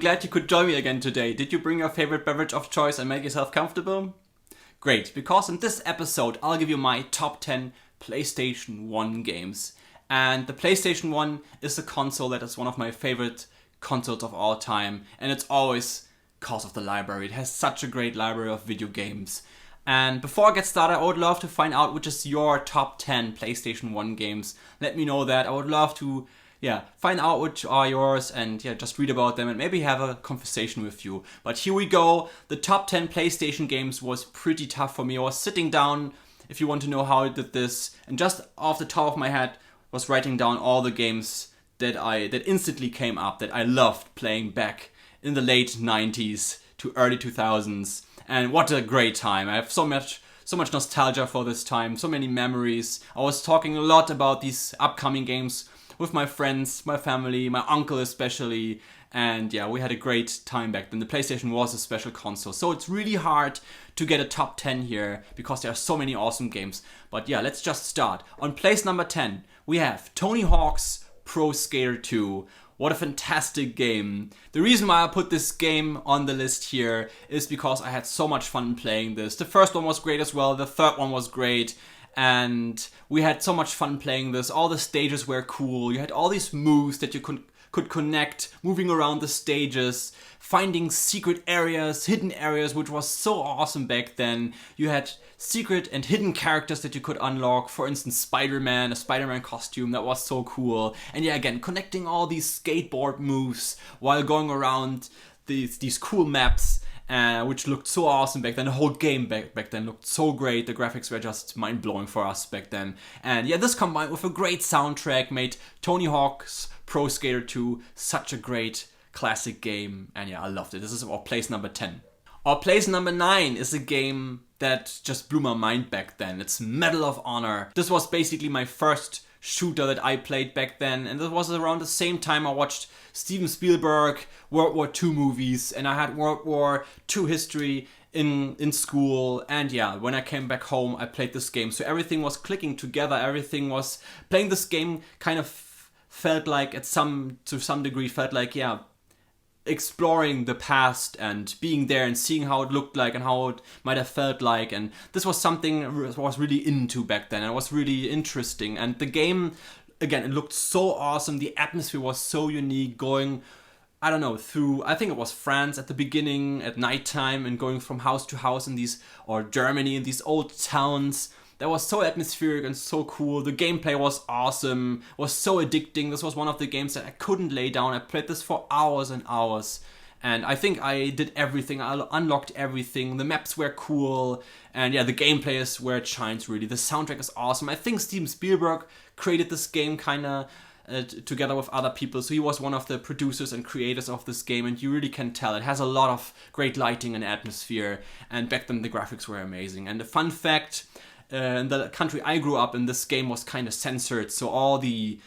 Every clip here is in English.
glad you could join me again today. Did you bring your favorite beverage of choice and make yourself comfortable? Great, because in this episode I'll give you my top 10 PlayStation 1 games. And the PlayStation 1 is a console that is one of my favorite consoles of all time, and it's always because of the library. It has such a great library of video games. And before I get started, I would love to find out which is your top 10 PlayStation 1 games. Let me know that. I would love to find out which are yours and just read about them and maybe have a conversation with you. But here we go. The top 10 PlayStation games was pretty tough for me. I was sitting down, if you want to know how I did this, and just off the top of my head was writing down all the games that instantly came up that I loved playing back in the late 90s to early 2000s. And what a great time. I have so much nostalgia for this time, so many memories. I was talking a lot about these upcoming games with my friends, my family, my uncle especially. And we had a great time back then. The PlayStation was a special console. So it's really hard to get a top 10 here because there are so many awesome games. But let's just start. On place number 10, we have Tony Hawk's Pro Skater 2. What a fantastic game. The reason why I put this game on the list here is because I had so much fun playing this. The first one was great as well, the third one was great, and we had so much fun playing this. All the stages were cool, you had all these moves that you could connect, moving around the stages, finding secret areas, hidden areas, which was so awesome back then. You had secret and hidden characters that you could unlock. For instance, Spider-Man, a Spider-Man costume, that was so cool. And again, connecting all these skateboard moves while going around these cool maps, which looked so awesome back then. The whole game back then looked so great. The graphics were just mind-blowing for us back then. And this combined with a great soundtrack made Tony Hawk's Pro Skater 2 such a great classic game. And I loved it. This is our place number 10. Our place number 9 is a game that just blew my mind back then. It's Medal of Honor. This was basically my first shooter that I played back then, and this was around the same time I watched Steven Spielberg World War II movies, and I had World War II history in school. And when I came back home I played this game, so everything was clicking together. Everything was playing this game kind of felt like to some degree exploring the past and being there and seeing how it looked like and how it might have felt like. And this was something I was really into back then. It was really interesting. And the game, again, it looked so awesome. The atmosphere was so unique, going, through, I think it was France at the beginning at nighttime and going from house to house or Germany in these old towns. That was so atmospheric and so cool. The gameplay was awesome, was so addicting. This was one of the games that I couldn't lay down. I played this for hours and hours. And I think I did everything. I unlocked everything. The maps were cool. And the gameplay is where it shines really. The soundtrack is awesome. I think Steven Spielberg created this game together with other people. So he was one of the producers and creators of this game. And you really can tell. It has a lot of great lighting and atmosphere. And back then the graphics were amazing. And the fun fact, in the country I grew up in, this game was kind of censored, so all the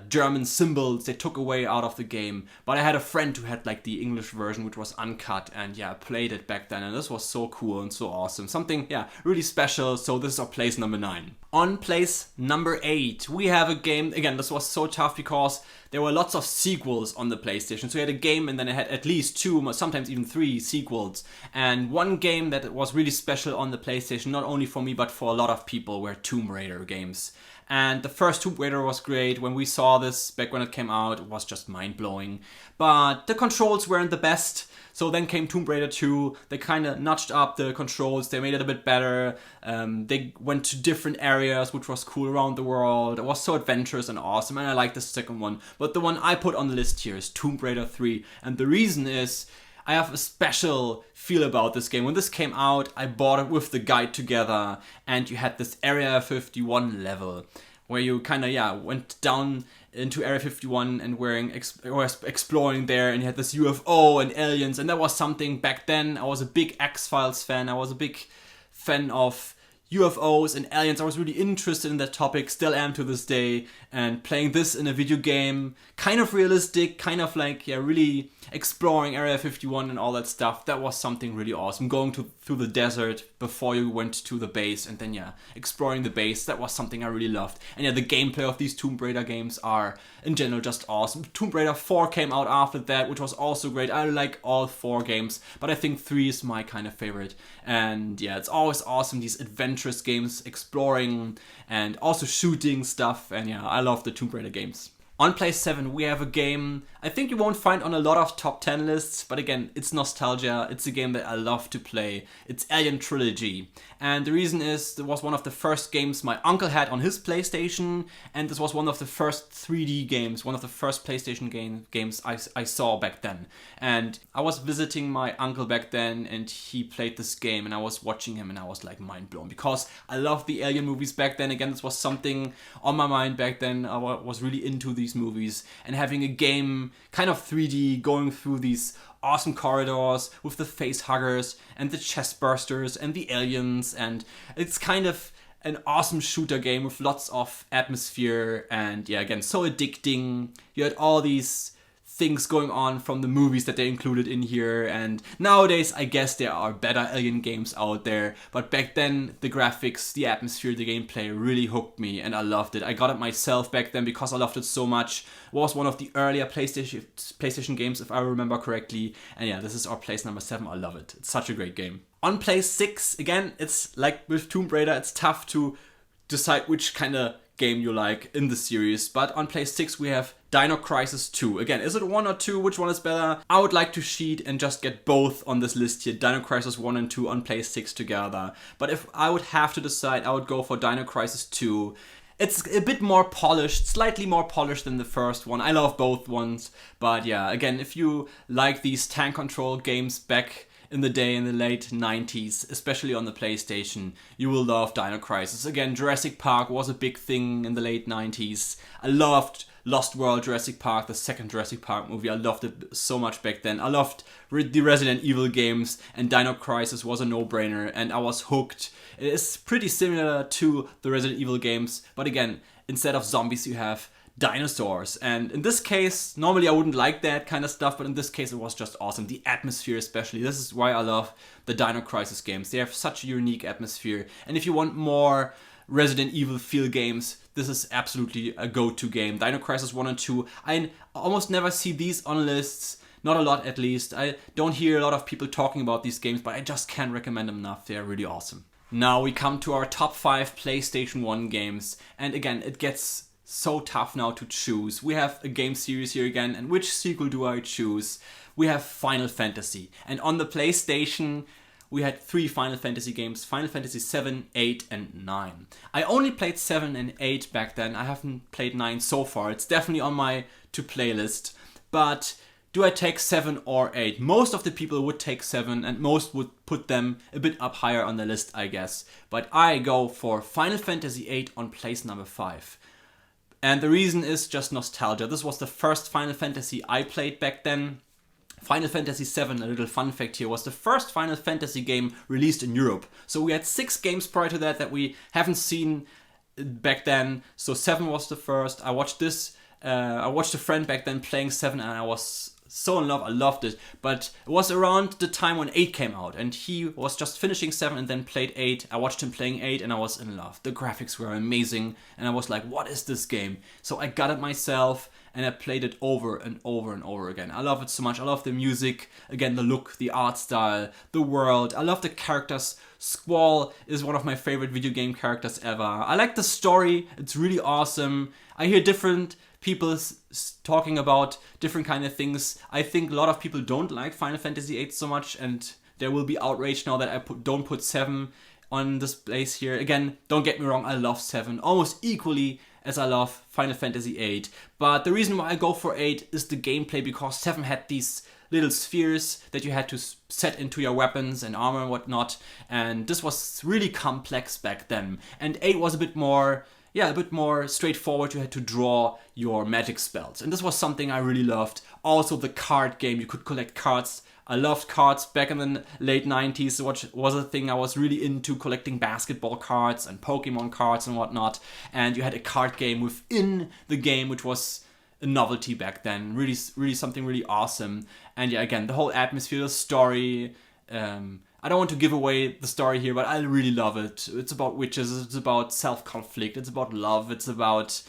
German symbols they took away out of the game. But I had a friend who had the English version, which was uncut, and I played it back then, and this was so cool and so awesome. Something really special. So this is our place number 9. On place number 8, we have a game. Again, this was so tough because there were lots of sequels on the PlayStation. So you had a game and then it had at least 2, sometimes even 3 sequels. And one game that was really special on the PlayStation, not only for me but for a lot of people, were Tomb Raider games. And the first Tomb Raider was great. When we saw this back when it came out, it was just mind-blowing. But the controls weren't the best. So then came Tomb Raider 2. They kind of notched up the controls. They made it a bit better. They went to different areas, which was cool around the world. It was so adventurous and awesome. And I like the second one. But the one I put on the list here is Tomb Raider 3. And the reason is I have a special feel about this game. When this came out, I bought it with the guide together, and you had this Area 51 level where you kind of went down into Area 51 and were exploring there, and you had this UFO and aliens, and that was something back then. I was a big X-Files fan. I was a big fan of UFOs and aliens. I was really interested in that topic, still am to this day, and playing this in a video game, kind of realistic, kind of like, yeah, really exploring Area 51 and all that stuff. That was something really awesome. Going through the desert before you went to the base, and then, yeah, exploring the base. That was something I really loved. And yeah, the gameplay of these Tomb Raider games are, in general, just awesome. Tomb Raider 4 came out after that, which was also great. I like all 4 games, but I think 3 is my kind of favorite. And yeah, it's always awesome, these adventurous games, exploring and also shooting stuff. And yeah, I love the Tomb Raider games. On place 7, we have a game I think you won't find on a lot of top 10 lists, but again, it's nostalgia. It's a game that I love to play. It's Alien Trilogy. And the reason is, it was one of the first games my uncle had on his PlayStation, and this was one of the first 3D games, one of the first PlayStation games I saw back then. And I was visiting my uncle back then, and he played this game, and I was watching him, and I was like mind blown, because I loved the Alien movies back then. Again, this was something on my mind back then. I was really into these movies, and having a game kind of 3D going through these awesome corridors with the face huggers and the chest bursters and the aliens, and it's kind of an awesome shooter game with lots of atmosphere, and yeah, again, so addicting. You had all these things going on from the movies that they included in here, and nowadays I guess there are better Alien games out there, but back then the graphics, the atmosphere, the gameplay really hooked me, and I loved it. I got it myself back then because I loved it so much. It was one of the earlier PlayStation games, if I remember correctly, and yeah, this is our place number 7. I love it. It's such a great game. On place 6, again, it's like with Tomb Raider, it's tough to decide which kind of game you like in the series, but on place 6 we have Dino Crisis 2. Again, is it 1 or 2? Which one is better? I would like to cheat and just get both on this list here, Dino Crisis 1 and 2 on place 6 together. But if I would have to decide, I would go for Dino Crisis 2. It's a bit more polished, slightly more polished than the first one. I love both ones, but yeah, again, if you like these tank control games back in the day, in the late 90s, especially on the PlayStation, you will love Dino Crisis. Again, Jurassic Park was a big thing in the late 90s. I loved Lost World Jurassic Park, the second Jurassic Park movie. I loved it so much back then. I loved the Resident Evil games, and Dino Crisis was a no-brainer, and I was hooked. It is pretty similar to the Resident Evil games, but again, instead of zombies you have dinosaurs, and in this case, normally I wouldn't like that kind of stuff, but in this case it was just awesome. The atmosphere especially, this is why I love the Dino Crisis games. They have such a unique atmosphere, and if you want more Resident Evil feel games, this is absolutely a go-to game. Dino Crisis 1 and 2, I almost never see these on lists, not a lot at least. I don't hear a lot of people talking about these games, but I just can't recommend them enough. They're really awesome. Now we come to our top 5 PlayStation 1 games, and again, it gets so tough now to choose. We have a game series here again, and which sequel do I choose? We have Final Fantasy, and on the PlayStation we had 3 Final Fantasy games, Final Fantasy 7, 8 and 9. I only played 7 and 8 back then. I haven't played 9 so far. It's definitely on my to-play list, but do I take 7 or 8? Most of the people would take 7, and most would put them a bit up higher on the list, I guess. But I go for Final Fantasy 8 on place number 5. And the reason is just nostalgia. This was the first Final Fantasy I played back then. Final Fantasy VII, a little fun fact here, was the first Final Fantasy game released in Europe. So we had 6 games prior to that we haven't seen back then. So 7 was the first. I watched a friend back then playing 7, and I was so in love. I loved it. But it was around the time when 8 came out, and he was just finishing 7 and then played 8. I watched him playing 8 and I was in love. The graphics were amazing, and I was like, what is this game? So I got it myself, and I played it over and over and over again. I love it so much. I love the music, again, the look, the art style, the world. I love the characters. Squall is one of my favorite video game characters ever. I like the story. It's really awesome. I hear different people talking about different kind of things. I think a lot of people don't like Final Fantasy VIII so much, and there will be outrage now that I don't put 7 on this place here. Again, don't get me wrong, I love 7 almost equally as I love Final Fantasy VIII. But the reason why I go for 8 is the gameplay, because 7 had these little spheres that you had to set into your weapons and armor and whatnot, and this was really complex back then. And 8 was a bit more straightforward. You had to draw your magic spells, and this was something I really loved. Also the card game, you could collect cards I loved cards back in the late 90s, which was a thing I was really into, collecting basketball cards and Pokemon cards and whatnot. And you had a card game within the game, which was a novelty back then. Really, really something really awesome. And yeah, again, the whole atmosphere, the story. I don't want to give away the story here, but I really love it. It's about witches, it's about self-conflict, it's about love, it's about...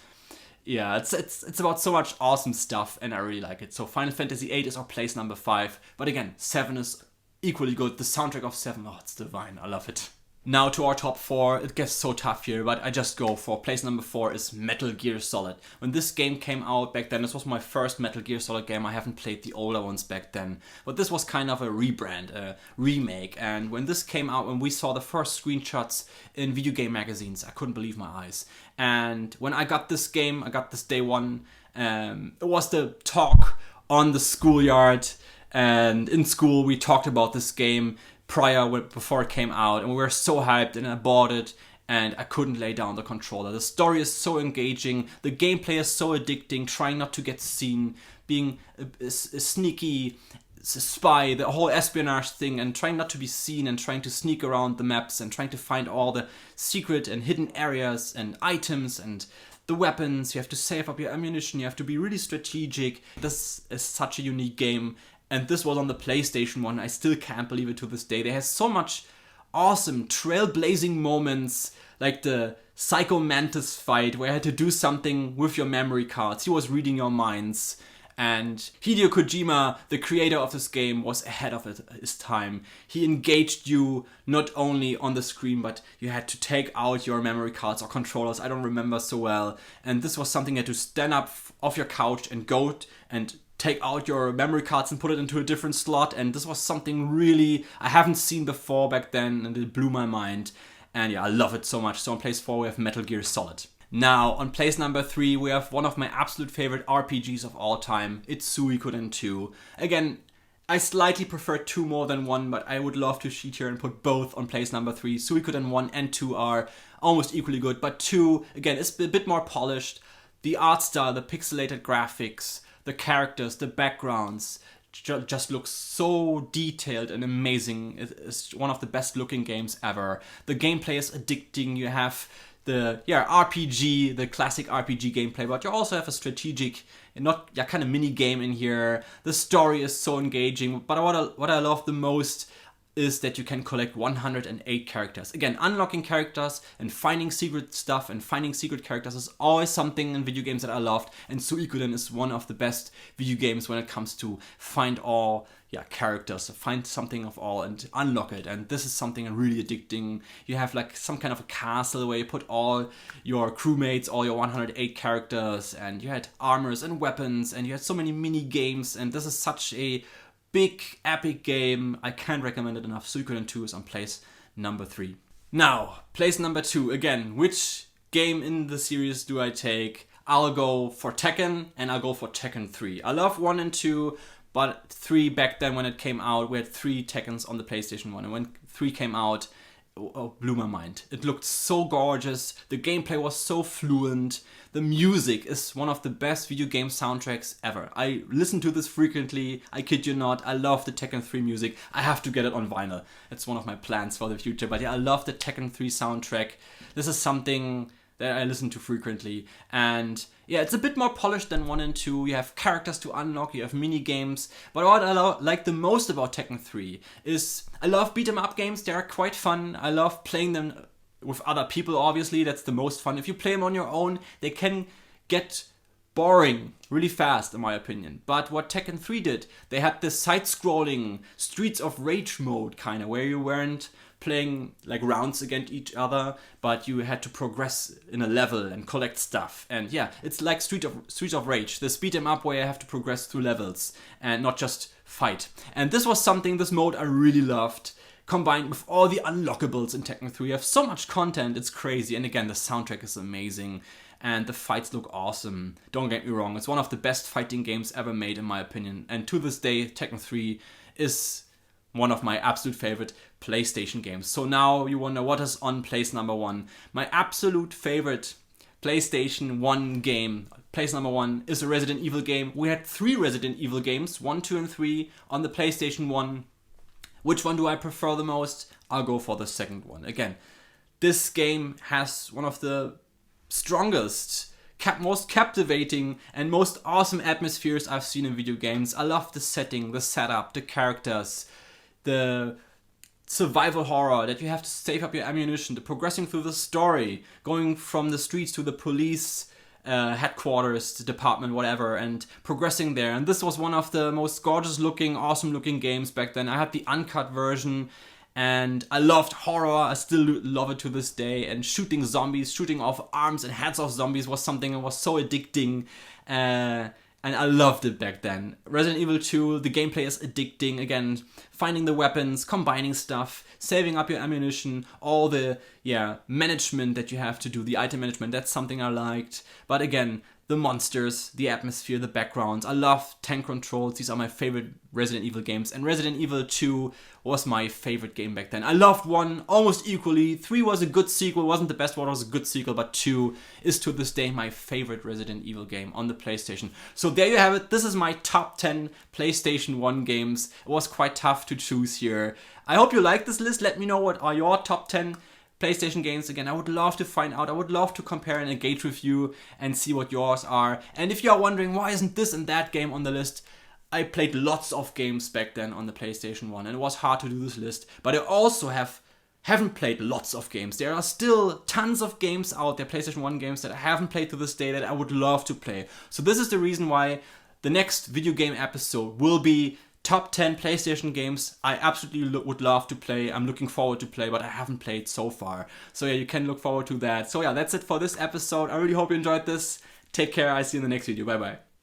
Yeah, it's about so much awesome stuff, and I really like it. So Final Fantasy VIII is our place number 5. But again, 7 is equally good. The soundtrack of 7, oh, it's divine. I love it. Now to our top 4. It gets so tough here, but I just go for place number 4 is Metal Gear Solid. When this game came out back then, this was my first Metal Gear Solid game. I haven't played the older ones back then. But this was kind of a rebrand, a remake. And when this came out, when we saw the first screenshots in video game magazines, I couldn't believe my eyes. And when I got this game, I got this day one, it was the talk on the schoolyard. And in school, we talked about this game before it came out, and we were so hyped, and I bought it, and I couldn't lay down the controller. The story is so engaging, the gameplay is so addicting, trying not to get seen, being a sneaky spy, the whole espionage thing, and trying not to be seen, and trying to sneak around the maps, and trying to find all the secret and hidden areas and items and the weapons. You have to save up your ammunition, you have to be really strategic. This is such a unique game. And this was on the PlayStation 1. I still can't believe it to this day. They have so much awesome trailblazing moments, like the Psycho Mantis fight where I had to do something with your memory cards. He was reading your minds. And Hideo Kojima, the creator of this game, was ahead of his time. He engaged you not only on the screen, but you had to take out your memory cards or controllers. I don't remember so well. And this was something you had to stand up off your couch and go and take out your memory cards and put it into a different slot. And this was something really I haven't seen before back then, and it blew my mind. And yeah, I love it so much. So on place 4 we have Metal Gear Solid. Now on place number 3 we have one of my absolute favorite RPGs of all time. It's Suicune II. Again, I slightly prefer 2 more than 1, but I would love to cheat here and put both on place number 3. Suicune 1 and 2 are almost equally good, but 2, again, is a bit more polished. The art style, the pixelated graphics, the characters, the backgrounds just look so detailed and amazing. It's one of the best looking games ever. The gameplay is addicting. You have the RPG, the classic RPG gameplay, but you also have a strategic, kind of mini game in here. The story is so engaging. But what I love the most is that you can collect 108 characters. Again, unlocking characters and finding secret stuff and finding secret characters is always something in video games that I loved, and Suikoden is one of the best video games when it comes to find all characters, find something of all and unlock it. And this is something really addicting. You have like some kind of a castle where you put all your crewmates, all your 108 characters, and you had armors and weapons, and you had so many mini games, and this is such a big, epic game. I can't recommend it enough. Suikoden 2 is on place number 3. Now, place number 2. Again, which game in the series do I take? I'll go for Tekken, and I'll go for Tekken 3. I love 1 and 2, but 3 back then when it came out, we had 3 Tekkens on the PlayStation 1. And when 3 came out, it blew my mind. It looked so gorgeous. The gameplay was so fluent. The music is one of the best video game soundtracks ever. I listen to this frequently. I kid you not. I love the Tekken 3 music. I have to get it on vinyl. It's one of my plans for the future. But yeah, I love the Tekken 3 soundtrack. This is something that I listen to frequently. And yeah, it's a bit more polished than 1 and 2. You have characters to unlock, you have mini games. But what I like the most about Tekken 3 is I love beat 'em up games. They are quite fun. I love playing them with other people, obviously. That's the most fun. If you play them on your own, they can get boring really fast, in my opinion. But what Tekken 3 did, they had this side-scrolling Streets of Rage mode, kind of, where you weren't playing like rounds against each other, but you had to progress in a level and collect stuff. And yeah, it's like Streets of Rage, this beat 'em up where you have to progress through levels and not just fight. And this mode I really loved, combined with all the unlockables in Tekken 3. You have so much content, it's crazy. And again, the soundtrack is amazing and the fights look awesome. Don't get me wrong, it's one of the best fighting games ever made, in my opinion. And to this day, Tekken 3 is one of my absolute favorite PlayStation games. So now you wonder what is on place number 1. My absolute favorite PlayStation 1 game. Place number 1 is a Resident Evil game. We had 3 Resident Evil games, 1, 2 and 3 on the PlayStation 1. Which one do I prefer the most? I'll go for the second one. Again, this game has one of the strongest, most captivating and most awesome atmospheres I've seen in video games. I love the setting, the setup, the characters, the survival horror that you have to save up your ammunition, the progressing through the story, going from the streets to the police headquarters, the department, whatever, and progressing there. And this was one of the most gorgeous looking, awesome looking games back then. I had the uncut version, and I loved horror. I still love it to this day. And shooting zombies, shooting off arms and heads of zombies was something that was so addicting. And I loved it back then. Resident Evil 2, the gameplay is addicting. Again, finding the weapons, combining stuff, saving up your ammunition, all the management that you have to do, the item management, that's something I liked. But again, the monsters, the atmosphere, the backgrounds. I love tank controls. These are my favorite Resident Evil games. And Resident Evil 2 was my favorite game back then. I loved 1 almost equally. 3 was a good sequel. It wasn't the best one, it was a good sequel. But 2 is to this day my favorite Resident Evil game on the PlayStation. So there you have it. This is my top 10 PlayStation 1 games. It was quite tough to choose here. I hope you like this list. Let me know what are your top 10 PlayStation games. Again, I would love to find out. I would love to compare and engage with you and see what yours are. And if you are wondering why isn't this and that game on the list, I played lots of games back then on the PlayStation 1 and it was hard to do this list. But I also haven't played lots of games. There are still tons of games out there, PlayStation 1 games that I haven't played to this day that I would love to play. So this is the reason why the next video game episode will be top 10 PlayStation games I absolutely would love to play. I'm looking forward to play, but I haven't played so far. So yeah, you can look forward to that. So yeah, that's it for this episode. I really hope you enjoyed this. Take care. I'll see you in the next video. Bye bye.